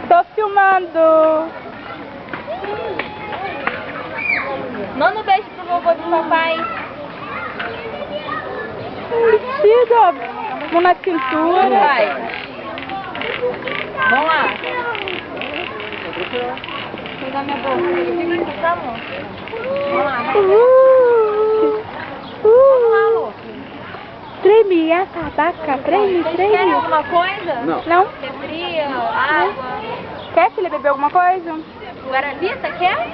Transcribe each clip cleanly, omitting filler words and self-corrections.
Tô filmando. Manda um beijo pro vovô do papai. Vestido, ó. Mão na cintura. Vai. Vamos lá. Vou pegar minha bolsa. Fica com essa mão. Vamos lá, vai. Vamos lá, Lu. Treme, a tabaca, treme, Vocês querem treme. alguma coisa? Não? Refria, água. Quer, filha, beber alguma coisa? Guaravita, quer?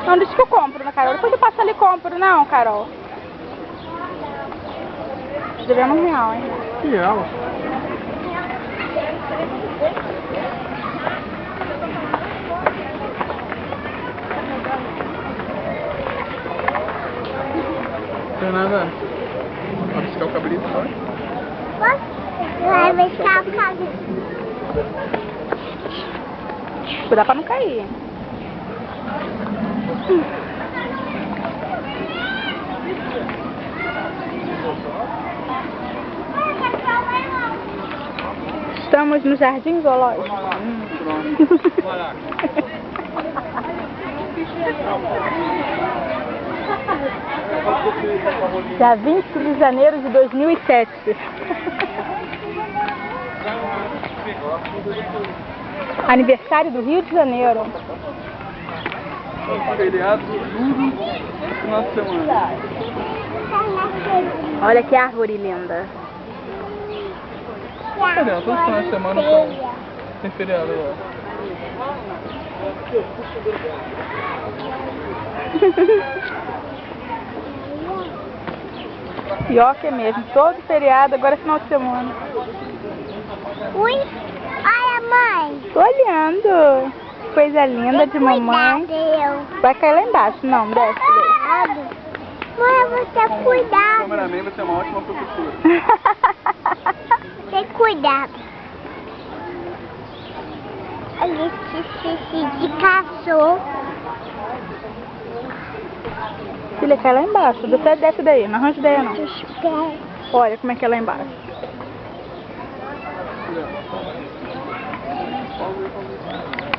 Não, deixa que eu compro, né, Carol? Depois eu passo ali e compro. Não, Carol. Tô devendo R$1, hein? Real. Não tem nada. Vai buscar o cabrito, vai? Vai buscar o cabelo. Cuidado pra não cair. Estamos no Jardim Zoológico. Dia 20 de janeiro de 2007. Aniversário do Rio de Janeiro. Feriado duro final de semana. Olha que árvore linda. Cadê? Todos os finais de semana tem feriado lá. Pior que é mesmo. Todo feriado, agora é final de semana. Ui, olha, mãe. Tô olhando. Coisa linda de mamãe. Cuidado. Vai cair lá embaixo. Não, desce. Mãe, você O cuidado. cameraman vai ser uma ótima professora. Tem cuidado. Olha esse de cachorro. Filha, cai lá embaixo. Você desce daí. Não arranja ideia, não. Espera. Olha como é que é lá embaixo. Pausa aí, pausa aí.